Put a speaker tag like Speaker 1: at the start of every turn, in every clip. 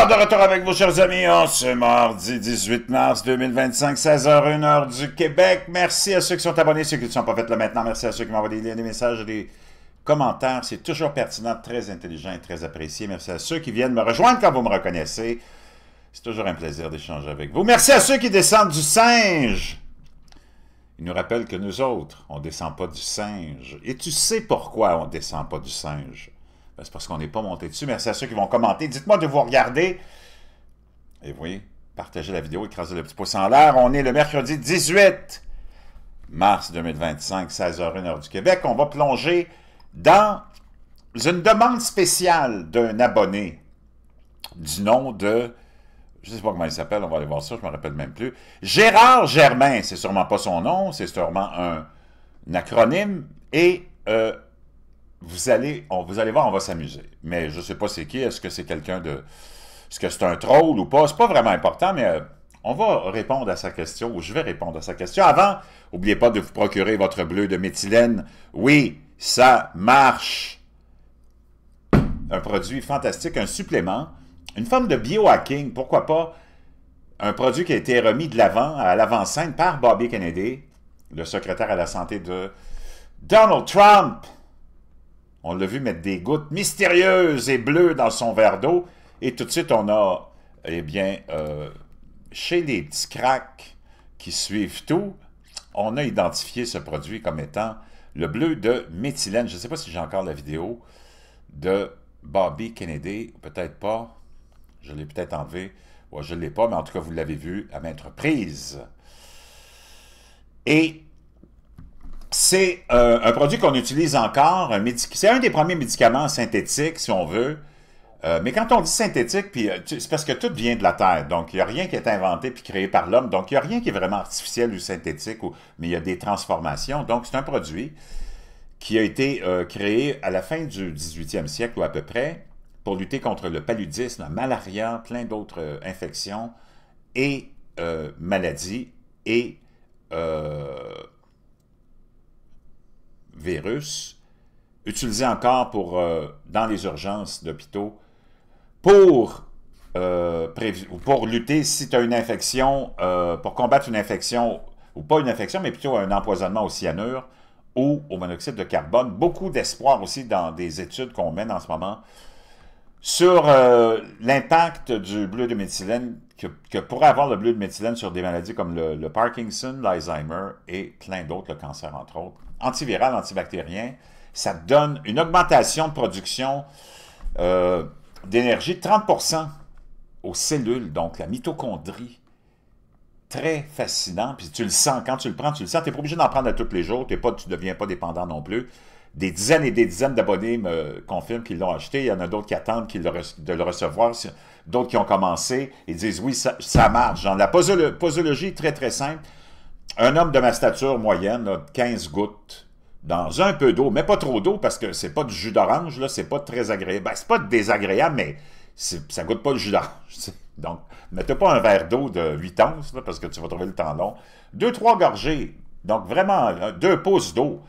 Speaker 1: Alors, de retour avec vous, chers amis, en ce mardi 18 mars 2025, 16h01 heure du Québec. Merci à ceux qui sont abonnés, ceux qui ne sont pas fait là maintenant. Merci à ceux qui m'ont envoyé des messages et des commentaires. C'est toujours pertinent, très intelligent et très apprécié. Merci à ceux qui viennent me rejoindre quand vous me reconnaissez. C'est toujours un plaisir d'échanger avec vous. Merci à ceux qui descendent du singe. Il nous rappelle que nous autres, on ne descend pas du singe. Et tu sais pourquoi on ne descend pas du singe? Ben, c'est parce qu'on n'est pas monté dessus. Merci à ceux qui vont commenter. Dites-moi de vous regarder. Et oui, partagez la vidéo, écrasez le petit pouce en l'air. On est le mercredi 18 mars 2025, 16h01 heure du Québec. On va plonger dans une demande spéciale d'un abonné du nom de... Je ne sais pas comment il s'appelle, on va aller voir ça, je ne me rappelle même plus. Gérard Germain, c'est sûrement pas son nom, c'est sûrement un acronyme. Et vous allez voir, on va s'amuser. Mais je ne sais pas c'est qui, est-ce que c'est quelqu'un de... Est-ce que c'est un troll ou pas? C'est pas vraiment important, mais on va répondre à sa question, ou je vais répondre à sa question. Avant, n'oubliez pas de vous procurer votre bleu de méthylène. Oui, ça marche. Un produit fantastique, un supplément. Une forme de biohacking, pourquoi pas, un produit qui a été remis de l'avant, à l'avant-scène par Bobby Kennedy, le secrétaire à la santé de Donald Trump. On l'a vu mettre des gouttes mystérieuses et bleues dans son verre d'eau, et tout de suite on a, eh bien, chez les petits cracks qui suivent tout, on a identifié ce produit comme étant le bleu de méthylène. Je ne sais pas si j'ai encore la vidéo de Bobby Kennedy, peut-être pas. Je l'ai peut-être enlevé. Ouais, je ne l'ai pas, mais en tout cas, vous l'avez vu à maintes reprises. Et c'est un produit qu'on utilise encore. C'est un des premiers médicaments synthétiques, si on veut. Mais quand on dit synthétique, c'est parce que tout vient de la Terre. Donc, il n'y a rien qui est inventé puis créé par l'homme. Donc, il n'y a rien qui est vraiment artificiel ou synthétique, mais il y a des transformations. Donc, c'est un produit qui a été créé à la fin du 18e siècle ou à peu près, pour lutter contre le paludisme, la malaria, plein d'autres infections et maladies et virus, utilisé encore pour, dans les urgences d'hôpitaux pour lutter si tu as une infection, pour combattre une infection, ou pas une infection, mais plutôt un empoisonnement au cyanure ou au monoxyde de carbone. Beaucoup d'espoir aussi dans des études qu'on mène en ce moment sur l'impact du bleu de méthylène que pourrait avoir le bleu de méthylène sur des maladies comme le Parkinson, l'Alzheimer et plein d'autres, le cancer entre autres. Antiviral, antibactérien, ça donne une augmentation de production d'énergie de 30% aux cellules, donc la mitochondrie. Très fascinant, puis tu le sens, quand tu le prends, tu le sens, tu n'es pas obligé d'en prendre à tous les jours, tu ne deviens pas dépendant non plus. Des dizaines et des dizaines d'abonnés me confirment qu'ils l'ont acheté. Il y en a d'autres qui attendent de le recevoir. D'autres qui ont commencé et disent oui, ça marche. Genre, la posologie est très très simple. Un homme de ma stature moyenne, là, 15 gouttes dans un peu d'eau, mais pas trop d'eau parce que c'est pas du jus d'orange, là, c'est pas très agréable. Ben, c'est pas désagréable, mais ça goûte pas le jus d'orange. Donc, mettez pas un verre d'eau de 8 onces, là, parce que tu vas trouver le temps long. 2-3 gorgées. Donc, vraiment, 2 pouces d'eau.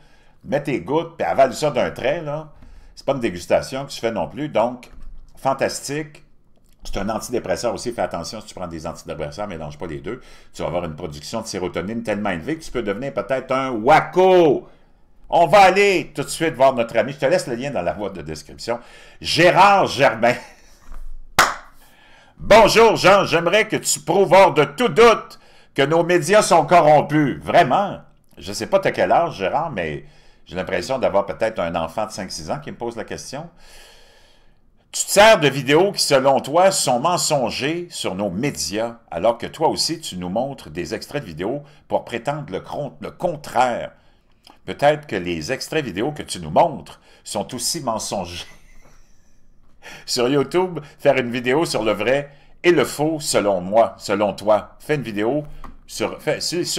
Speaker 1: Mets tes gouttes, puis avale ça d'un trait, là. C'est pas une dégustation que tu fais non plus, donc, fantastique. C'est un antidépresseur aussi, fais attention, si tu prends des antidépresseurs, mélange pas les deux. Tu vas avoir une production de sérotonine tellement élevée que tu peux devenir peut-être un wacko. On va aller tout de suite voir notre ami, je te laisse le lien dans la boîte de description, Gérard Germain. Bonjour Jean, j'aimerais que tu prouves hors de tout doute que nos médias sont corrompus. Vraiment? Je sais pas t'as quel âge, Gérard, mais... J'ai l'impression d'avoir peut-être un enfant de 5-6 ans qui me pose la question. Tu te sers de vidéos qui, selon toi, sont mensongers sur nos médias, alors que toi aussi, tu nous montres des extraits de vidéos pour prétendre le contraire. Peut-être que les extraits vidéo que tu nous montres sont aussi mensongers. Sur YouTube, faire une vidéo sur le vrai et le faux, selon moi, selon toi. Fais une vidéo... Sur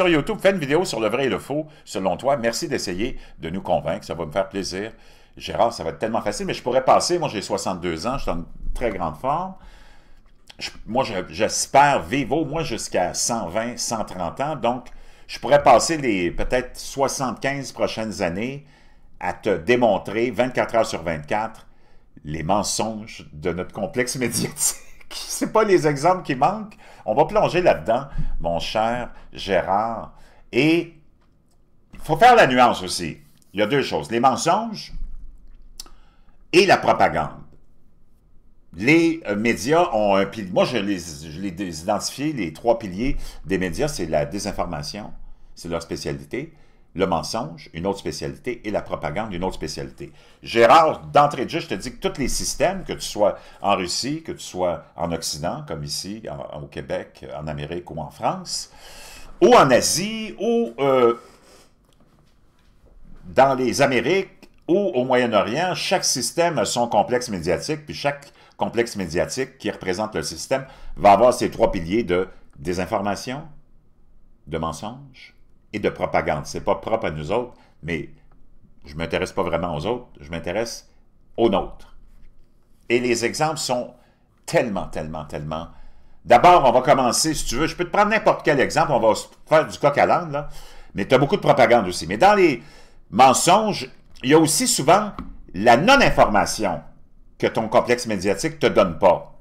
Speaker 1: YouTube, fais une vidéo sur le vrai et le faux, selon toi. Merci d'essayer de nous convaincre, ça va me faire plaisir. Gérard, ça va être tellement facile, mais je pourrais passer, moi j'ai 62 ans, je suis en très grande forme. Moi, j'espère vivre au moins jusqu'à 120, 130 ans, donc je pourrais passer les peut-être 75 prochaines années à te démontrer 24 heures sur 24 les mensonges de notre complexe médiatique. c'est pas les exemples qui manquent. On va plonger là-dedans, mon cher Gérard. Et il faut faire la nuance aussi. Il y a deux choses, les mensonges et la propagande. Les médias ont un pilier. Moi, je les identifié, les trois piliers des médias, c'est la désinformation, c'est leur spécialité, le mensonge, une autre spécialité, et la propagande, une autre spécialité. Gérard, d'entrée de jeu, je te dis que tous les systèmes, que tu sois en Russie, que tu sois en Occident, comme ici, au Québec, en Amérique ou en France, ou en Asie, ou dans les Amériques, ou au Moyen-Orient, chaque système a son complexe médiatique, puis chaque complexe médiatique qui représente le système va avoir ces trois piliers de désinformation, de mensonge et de propagande. C'est pas propre à nous autres, mais je ne m'intéresse pas vraiment aux autres, je m'intéresse aux nôtres. Et les exemples sont tellement. D'abord, on va commencer, si tu veux, je peux te prendre n'importe quel exemple, on va faire du coq à l'âne, là, mais tu as beaucoup de propagande aussi. Mais dans les mensonges, il y a aussi souvent la non-information que ton complexe médiatique ne te donne pas.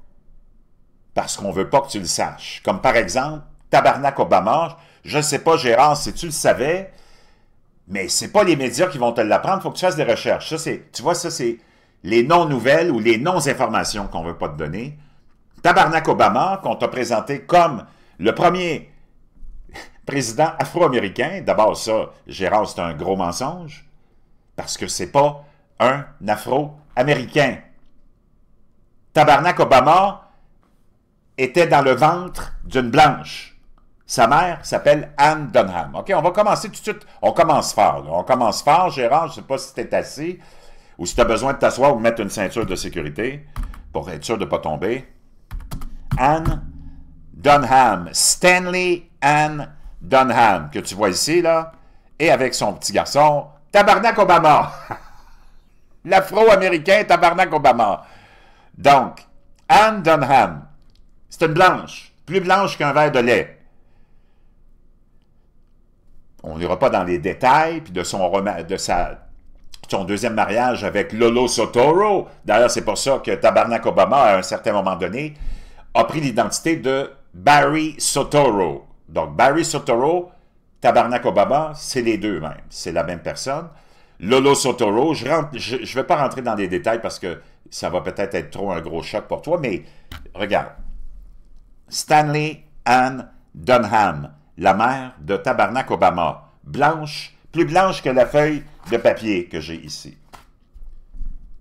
Speaker 1: Parce qu'on ne veut pas que tu le saches. Comme par exemple, Tabarnak Obama, je ne sais pas, Gérard, si tu le savais, mais ce n'est pas les médias qui vont te l'apprendre, il faut que tu fasses des recherches. Ça, tu vois, ça, c'est les non-nouvelles ou les non-informations qu'on ne veut pas te donner. Tabarnak Obama, qu'on t'a présenté comme le premier président afro-américain. D'abord, ça, Gérard, c'est un gros mensonge, parce que c'est pas un afro-américain. Tabarnak Obama était dans le ventre d'une blanche. Sa mère s'appelle Anne Dunham. OK, on va commencer tout de suite. On commence fort. Là. On commence fort, Gérard. Je ne sais pas si tu es assis ou si tu as besoin de t'asseoir ou de mettre une ceinture de sécurité pour être sûr de ne pas tomber. Anne Dunham. Stanley Anne Dunham, que tu vois ici, là, et avec son petit garçon, Tabarnak Obama. L'afro-américain Tabarnak Obama. Donc, Anne Dunham, c'est une blanche, plus blanche qu'un verre de lait. On n'ira pas dans les détails, puis de son deuxième mariage avec Lolo Soetoro. D'ailleurs, c'est pour ça que Tabarnak Obama, à un certain moment donné, a pris l'identité de Barry Soetoro. Donc, Barry Soetoro, Tabarnak Obama, c'est les deux mêmes. C'est la même personne. Lolo Soetoro, je ne vais pas rentrer dans les détails parce que ça va peut-être être trop un gros choc pour toi, mais regarde. Stanley Anne Dunham, la mère de Tabarnak Obama, blanche, plus blanche que la feuille de papier que j'ai ici.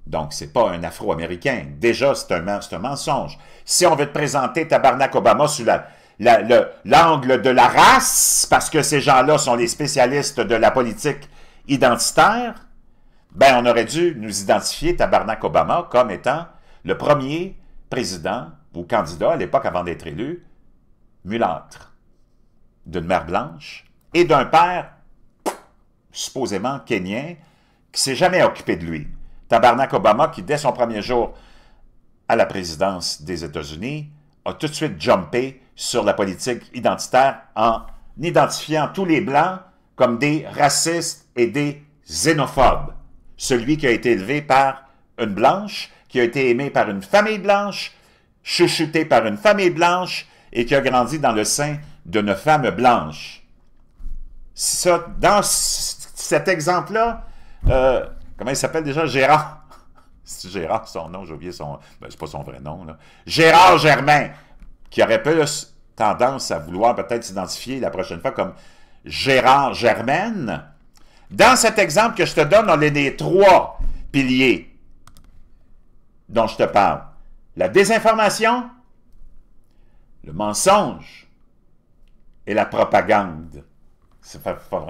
Speaker 1: Donc, ce n'est pas un Afro-Américain. Déjà, c'est un mensonge. Si on veut te présenter Tabarnak Obama sous l'angle de la race, parce que ces gens-là sont les spécialistes de la politique identitaire, ben on aurait dû nous identifier Tabarnak Obama comme étant le premier président ou candidat à l'époque avant d'être élu, mulâtre, d'une mère blanche et d'un père supposément kénien qui ne s'est jamais occupé de lui. Tabarnak Obama qui, dès son premier jour à la présidence des États-Unis, a tout de suite jumpé sur la politique identitaire en identifiant tous les Blancs comme des racistes et des xénophobes. Celui qui a été élevé par une blanche, qui a été aimé par une famille blanche, chouchouté par une famille blanche et qui a grandi dans le sein d'une femme blanche. Ça, dans cet exemple-là, comment il s'appelle déjà? Gérard. C'est Gérard son nom, j'ai oublié son... Ben, c'est pas son vrai nom, là. Gérard Germain, qui aurait plus tendance à vouloir peut-être s'identifier la prochaine fois comme Gérard Germaine. Dans cet exemple que je te donne, on a les trois piliers dont je te parle. La désinformation, le mensonge et la propagande. C'est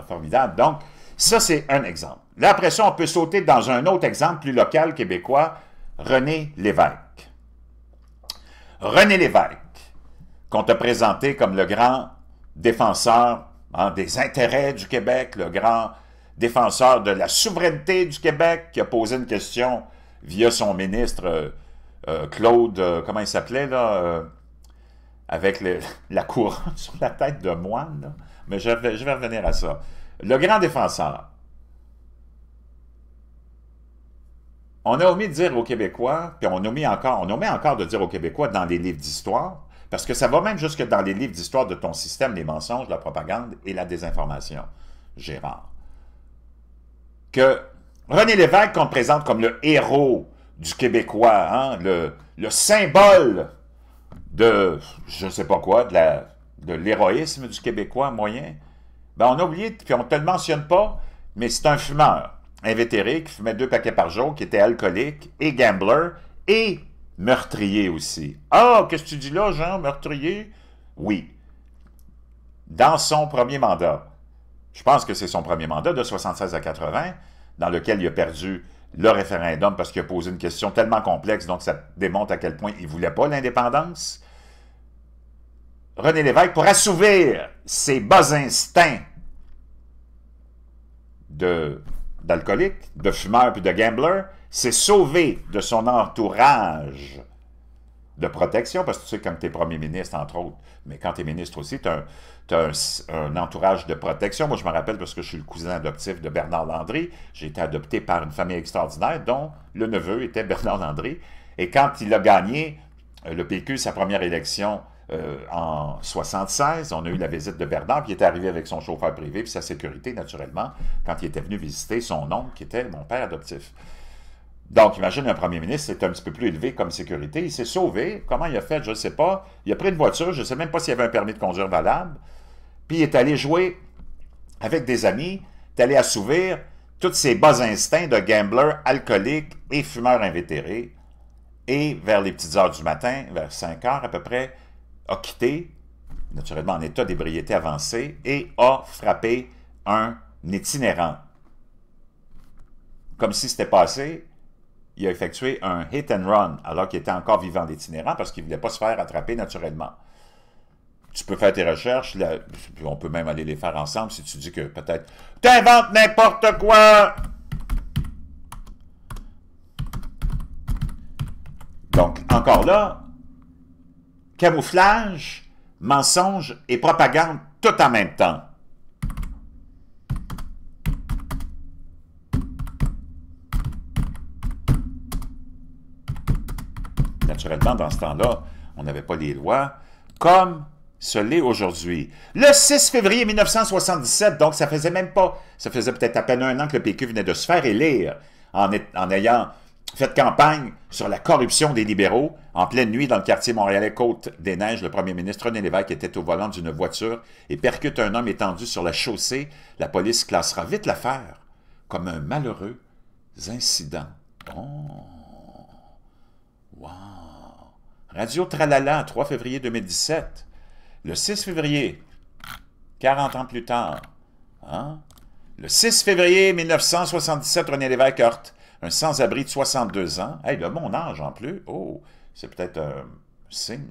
Speaker 1: formidable. Donc, ça, c'est un exemple. Là, après ça, on peut sauter dans un autre exemple plus local québécois, René Lévesque. René Lévesque, qu'on t'a présenté comme le grand défenseur des intérêts du Québec, le grand défenseur de la souveraineté du Québec, qui a posé une question via son ministre Claude, comment il s'appelait, là, avec la couronne sur la tête de moine, là. Mais je vais revenir à ça. Le grand défenseur. On a omis de dire aux Québécois, puis on omet encore de dire aux Québécois dans les livres d'histoire, parce que ça va même jusque dans les livres d'histoire de ton système, les mensonges, la propagande et la désinformation, Gérard, que René Lévesque, qu'on te présente comme le héros du Québécois, hein, le symbole de, je ne sais pas quoi, de l'héroïsme du Québécois moyen, ben on a oublié, puis on ne te le mentionne pas, mais c'est un fumeur invétéré qui fumait 2 paquets par jour, qui était alcoolique et gambler et meurtrier aussi. Ah, qu'est-ce que tu dis là, Jean, meurtrier? Oui. Dans son premier mandat, je pense que c'est son premier mandat, de 76 à 80, dans lequel il a perdu le référendum parce qu'il a posé une question tellement complexe, donc ça démontre à quel point il ne voulait pas l'indépendance. René Lévesque, pour assouvir ses bas instincts d'alcoolique, de fumeur puis de gambler, s'est sauvé de son entourage de protection, parce que tu sais, quand tu es premier ministre, entre autres, mais quand tu es ministre aussi, tu as un entourage de protection. Moi, je me rappelle parce que je suis le cousin adoptif de Bernard Landry. J'ai été adopté par une famille extraordinaire dont le neveu était Bernard Landry. Et quand il a gagné le PQ, sa première élection en 76, on a eu la visite de Bernard, puis il était arrivé avec son chauffeur privé, puis sa sécurité, naturellement, quand il était venu visiter son oncle, qui était mon père adoptif. Donc, imagine un premier ministre, c'est un petit peu plus élevé comme sécurité. Il s'est sauvé. Comment il a fait? Je ne sais pas. Il a pris une voiture. Je ne sais même pas s'il avait un permis de conduire valable. Puis, il est allé jouer avec des amis. Il est allé assouvir tous ses bas instincts de gambler, alcoolique et fumeur invétéré. Et vers les petites heures du matin, vers 5 heures à peu près, a quitté, naturellement en état d'ébriété avancée, et a frappé un itinérant. Comme si c'était passé, il a effectué un hit and run alors qu'il était encore vivant d'itinérant parce qu'il ne voulait pas se faire attraper naturellement. Tu peux faire tes recherches, là, on peut même aller les faire ensemble si tu dis que peut-être « T'inventes n'importe quoi! » Donc, encore là, camouflage, mensonge et propagande tout en même temps. Naturellement, dans ce temps-là, on n'avait pas les lois comme ce l'est aujourd'hui. Le 6 février 1977, donc ça faisait même pas, ça faisait peut-être à peine un an que le PQ venait de se faire élire en ayant fait campagne sur la corruption des libéraux. En pleine nuit, dans le quartier montréalais Côte-des-Neiges, le premier ministre René Lévesque était au volant d'une voiture et percute un homme étendu sur la chaussée. La police classera vite l'affaire comme un malheureux incident. Oh! Wow! Radio Tralala, 3 février 2017. Le 6 février, 40 ans plus tard, hein? Le 6 février 1977, René Lévesque heurte un sans-abri de 62 ans. Hey, il a mon âge en plus. Oh, c'est peut-être un signe.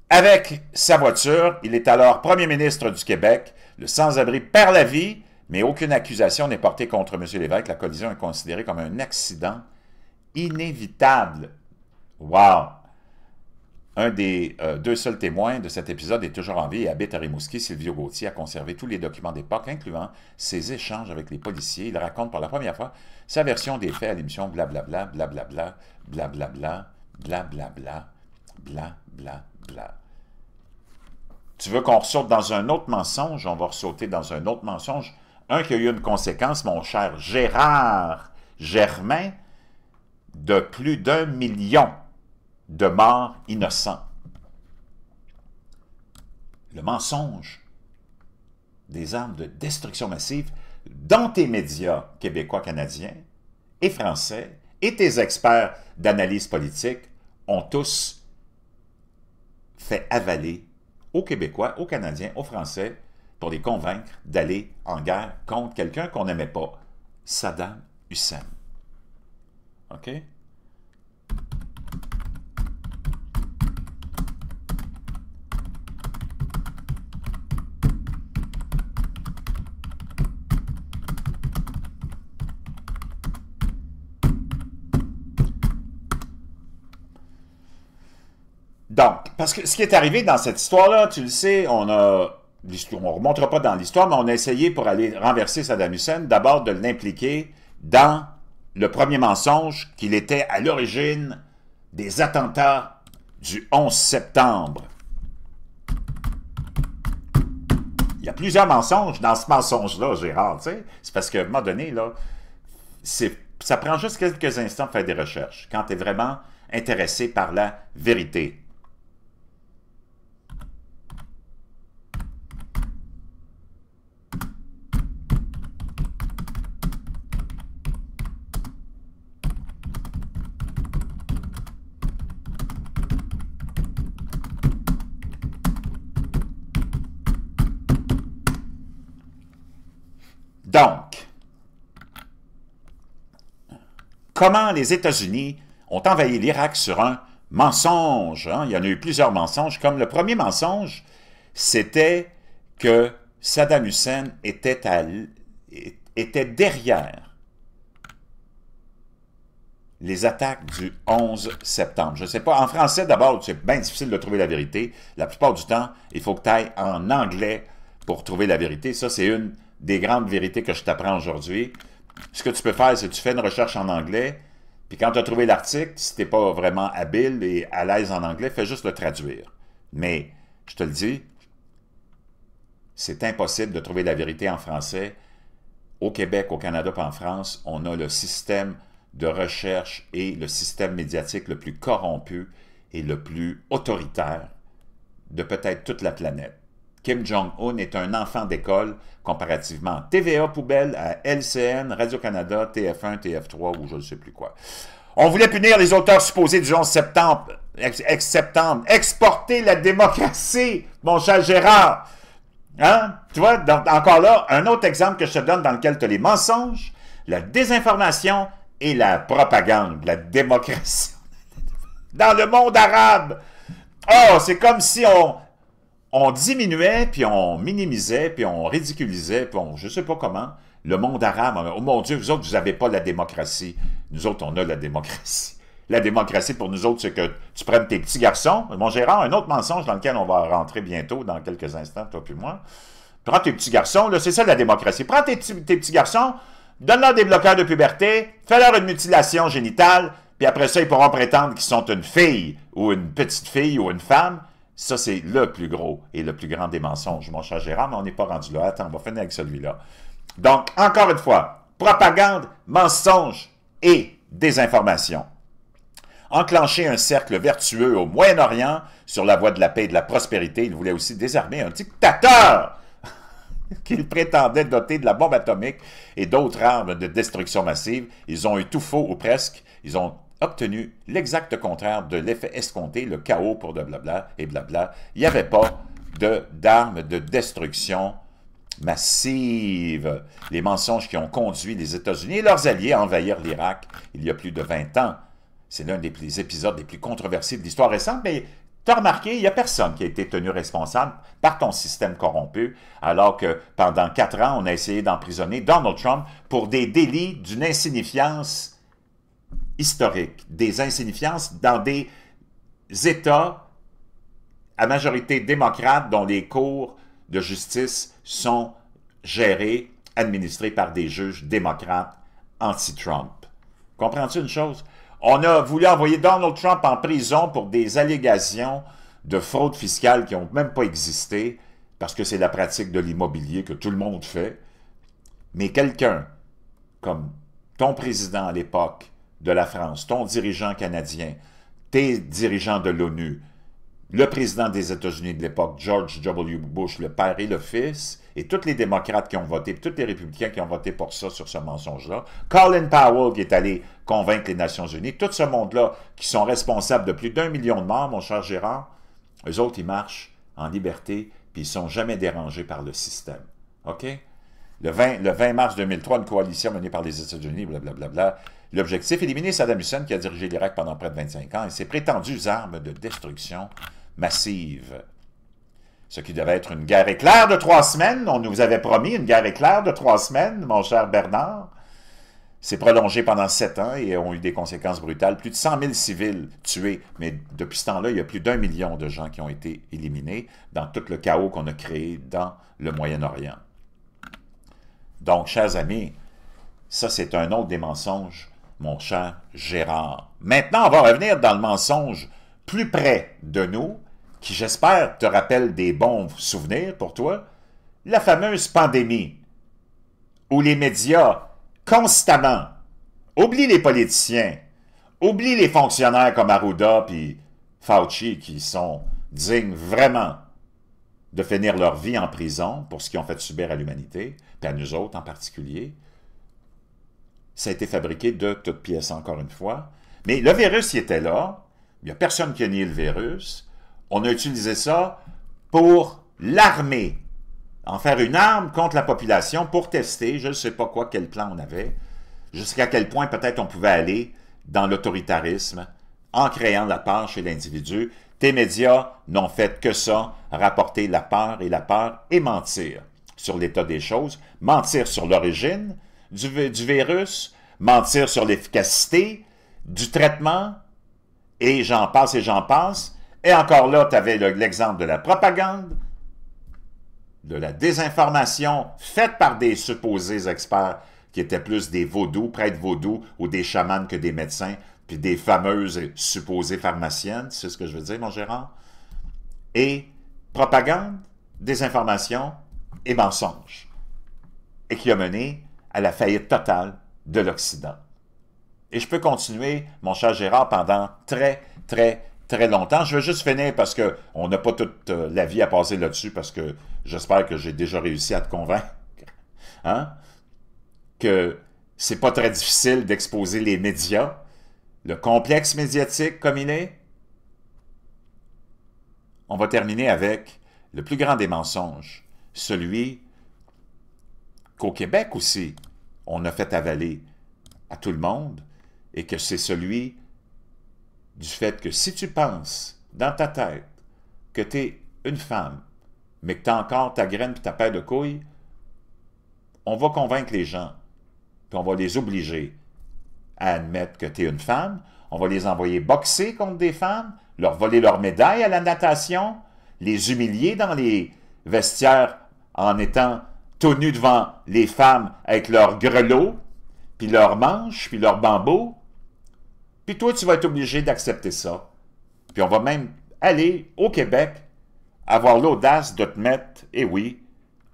Speaker 1: Avec sa voiture, il est alors premier ministre du Québec. Le sans-abri perd la vie, mais aucune accusation n'est portée contre M. Lévesque. La collision est considérée comme un accident inévitable. Wow! Un des 2 seuls témoins de cet épisode est toujours en vie et habite à Rimouski. Silvio Gauthier a conservé tous les documents d'époque, incluant ses échanges avec les policiers. Il raconte pour la première fois sa version des faits à l'émission Blablabla, blablabla, blablabla, blablabla, blablabla. Tu veux qu'on ressorte dans un autre mensonge? On va ressauter dans un autre mensonge. Un qui a eu une conséquence, mon cher Gérard Germain, de plus d'1 million de morts innocents. Le mensonge des armes de destruction massive dont tes médias québécois, canadiens et français et tes experts d'analyse politique ont tous fait avaler aux Québécois, aux Canadiens, aux Français pour les convaincre d'aller en guerre contre quelqu'un qu'on n'aimait pas, Saddam Hussein. OK? Donc, parce que ce qui est arrivé dans cette histoire-là, tu le sais, on ne remontera pas dans l'histoire, mais on a essayé pour aller renverser Saddam Hussein, d'abord de l'impliquer dans le premier mensonge, qu'il était à l'origine des attentats du 11 septembre. Il y a plusieurs mensonges dans ce mensonge-là, Gérard, tu sais. C'est parce qu'à un moment donné, là, ça prend juste quelques instants de faire des recherches, quand tu es vraiment intéressé par la vérité. Donc, comment les États-Unis ont envahi l'Irak sur un mensonge? Hein? Il y en a eu plusieurs mensonges. Comme le premier mensonge, c'était que Saddam Hussein était derrière les attaques du 11 septembre. Je ne sais pas. En français, d'abord, c'est bien difficile de trouver la vérité. La plupart du temps, il faut que tu ailles en anglais pour trouver la vérité. Ça, c'est une des grandes vérités que je t'apprends aujourd'hui. Ce que tu peux faire, c'est que tu fais une recherche en anglais, puis quand tu as trouvé l'article, si tu n'es pas vraiment habile et à l'aise en anglais, fais juste le traduire. Mais, je te le dis, c'est impossible de trouver la vérité en français. Au Québec, au Canada, pas en France, on a le système de recherche et le système médiatique le plus corrompu et le plus autoritaire de peut-être toute la planète. Kim Jong-un est un enfant d'école comparativement à TVA poubelle, à LCN, Radio-Canada, TF1, TF3 ou je ne sais plus quoi. On voulait punir les auteurs supposés du 11 septembre, exporter la démocratie, mon cher Gérard. Hein? Tu vois, donc, encore là, un autre exemple que je te donne dans lequel tu as les mensonges, la désinformation et la propagande, la démocratie. Dans le monde arabe, oh, c'est comme si on diminuait, puis on minimisait, puis on ridiculisait, puis je ne sais pas comment, le monde arabe. Oh mon Dieu, vous autres, vous n'avez pas la démocratie. Nous autres, on a la démocratie. La démocratie, pour nous autres, c'est que tu prennes tes petits garçons. Mon Gérard, un autre mensonge dans lequel on va rentrer bientôt, dans quelques instants, toi puis moi. Prends tes petits garçons, là, c'est ça la démocratie. Prends tes petits garçons, donne-leur des bloqueurs de puberté, fais-leur une mutilation génitale, puis après ça, ils pourront prétendre qu'ils sont une fille, ou une petite fille, ou une femme. Ça, c'est le plus gros et le plus grand des mensonges, mon cher Gérard, mais on n'est pas rendu là. Attends, on va finir avec celui-là. Donc, encore une fois, propagande, mensonge et désinformation. Enclencher un cercle vertueux au Moyen-Orient sur la voie de la paix et de la prospérité. Il voulait aussi désarmer un dictateur qu'il prétendait doter de la bombe atomique et d'autres armes de destruction massive. Ils ont eu tout faux ou presque. Ils ont obtenu l'exact contraire de l'effet escompté, le chaos pour de blabla et blabla. Il n'y avait pas d'armes de destruction massive. Les mensonges qui ont conduit les États-Unis et leurs alliés à envahir l'Irak il y a plus de 20 ans. C'est l'un des épisodes les plus controversés de l'histoire récente, mais tu as remarqué, il n'y a personne qui a été tenu responsable par ton système corrompu, alors que pendant 4 ans, on a essayé d'emprisonner Donald Trump pour des délits d'une insignifiance historique, des insignifiances dans des États à majorité démocrate dont les cours de justice sont gérés, administrés par des juges démocrates anti-Trump. Comprends-tu une chose? On a voulu envoyer Donald Trump en prison pour des allégations de fraude fiscale qui n'ont même pas existé, parce que c'est la pratique de l'immobilier que tout le monde fait. Mais quelqu'un comme ton président à l'époque de la France, ton dirigeant canadien, tes dirigeants de l'ONU, le président des États-Unis de l'époque, George W. Bush, le père et le fils, et tous les démocrates qui ont voté, tous les républicains qui ont voté pour ça, sur ce mensonge-là, Colin Powell qui est allé convaincre les Nations Unies, tout ce monde-là qui sont responsables de plus d'1 million de morts, mon cher Gérard, eux autres, ils marchent en liberté, puis ils ne sont jamais dérangés par le système. OK? Le 20 mars 2003, une coalition menée par les États-Unis, blablabla. L'objectif, éliminer Saddam Hussein qui a dirigé l'Irak pendant près de 25 ans et ses prétendues armes de destruction massive. Ce qui devait être une guerre éclair de 3 semaines. On nous avait promis une guerre éclair de 3 semaines, mon cher Bernard. C'est prolongé pendant 7 ans et ont eu des conséquences brutales. Plus de 100 000 civils tués. Mais depuis ce temps-là, il y a plus d'1 million de gens qui ont été éliminés dans tout le chaos qu'on a créé dans le Moyen-Orient. Donc, chers amis, ça c'est un autre des mensonges mon cher Gérard. Maintenant, on va revenir dans le mensonge plus près de nous, qui, j'espère, te rappelle des bons souvenirs pour toi. La fameuse pandémie, où les médias, constamment, oublient les politiciens, oublient les fonctionnaires comme Arruda et Fauci, qui sont dignes vraiment de finir leur vie en prison pour ce qu'ils ont fait subir à l'humanité, puis à nous autres en particulier. Ça a été fabriqué de toutes pièces, encore une fois. Mais le virus, il était là. Il n'y a personne qui a nié le virus. On a utilisé ça pour l'armer, en faire une arme contre la population pour tester, je ne sais pas quoi, quel plan on avait, jusqu'à quel point peut-être on pouvait aller dans l'autoritarisme en créant la peur chez l'individu. Tes médias n'ont fait que ça, rapporter la peur et mentir sur l'état des choses, mentir sur l'origine du virus, mentir sur l'efficacité du traitement, et j'en passe et j'en passe. Et encore là, tu avais l'exemple de la propagande, de la désinformation faite par des supposés experts qui étaient plus des vaudous, prêtres vaudous ou des chamans que des médecins, puis des fameuses supposées pharmaciennes, c'est ce que je veux dire, mon Gérard? Et propagande, désinformation et mensonge. Et qui a mené à la faillite totale de l'Occident. Et je peux continuer, mon cher Gérard, pendant très longtemps. Je veux juste finir parce qu'on n'a pas toute la vie à passer là-dessus, parce que j'espère que j'ai déjà réussi à te convaincre, hein, que c'est pas très difficile d'exposer les médias, le complexe médiatique comme il est. On va terminer avec le plus grand des mensonges, celui qu'au Québec aussi, on a fait avaler à tout le monde, et que c'est celui du fait que si tu penses dans ta tête que tu es une femme, mais que tu as encore ta graine et ta paire de couilles, on va convaincre les gens, puis on va les obliger à admettre que tu es une femme, on va les envoyer boxer contre des femmes, leur voler leurs médailles à la natation, les humilier dans les vestiaires en étant tout nus devant les femmes avec leurs grelots, puis leurs manches, puis leurs bambous. Puis toi, tu vas être obligé d'accepter ça. Puis on va même aller au Québec, avoir l'audace de te mettre, eh oui,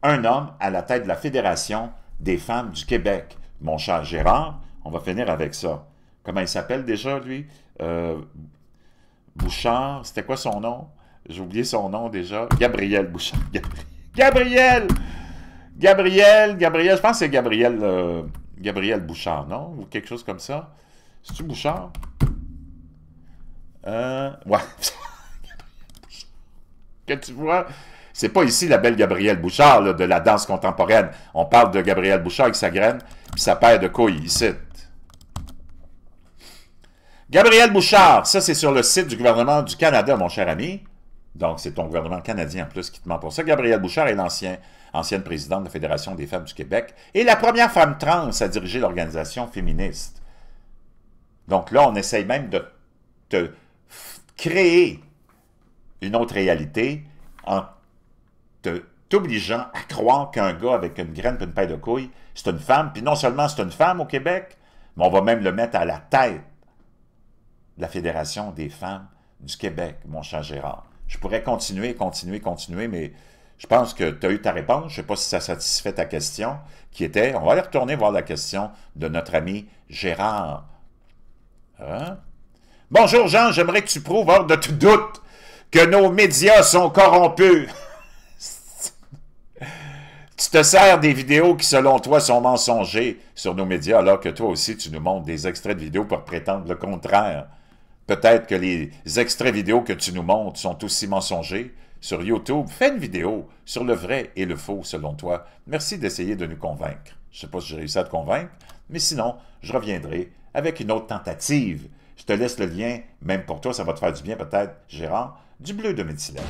Speaker 1: un homme à la tête de la Fédération des femmes du Québec. Mon cher Gérard, on va finir avec ça. Comment il s'appelle déjà, lui? Bouchard, c'était quoi son nom? J'ai oublié son nom déjà. Gabriel Bouchard. Gabriel, je pense que c'est Gabriel Bouchard, non? Ou quelque chose comme ça. C'est-tu Bouchard? Ouais. Que tu vois, c'est pas ici la belle Gabrielle Bouchard là, de la danse contemporaine. On parle de Gabriel Bouchard avec sa graine puis sa paire de couilles ici. Gabriel Bouchard, ça c'est sur le site du gouvernement du Canada, mon cher ami. Donc c'est ton gouvernement canadien en plus qui te ment pour ça. Gabriel Bouchard est ancienne présidente de la Fédération des femmes du Québec et la première femme trans à diriger l'organisation féministe. Donc là, on essaye même de te créer une autre réalité en t'obligeant à croire qu'un gars avec une graine et une paire de couilles, c'est une femme. Puis non seulement c'est une femme au Québec, mais on va même le mettre à la tête de la Fédération des femmes du Québec, mon cher Gérard. Je pourrais continuer, mais je pense que tu as eu ta réponse. Je ne sais pas si ça satisfait ta question, qui était, on va aller retourner voir la question de notre ami Gérard. Hein? Bonjour Jean, j'aimerais que tu prouves hors de tout doute que nos médias sont corrompus. Tu te sers des vidéos qui, selon toi, sont mensongers sur nos médias, alors que toi aussi, tu nous montres des extraits de vidéos pour prétendre le contraire. Peut-être que les extraits vidéo que tu nous montres sont aussi mensongers. Sur YouTube, fais une vidéo sur le vrai et le faux, selon toi. Merci d'essayer de nous convaincre. Je ne sais pas si j'ai réussi à te convaincre, mais sinon, je reviendrai avec une autre tentative. Je te laisse le lien, même pour toi, ça va te faire du bien peut-être, Gérard, du bleu de Médicilène.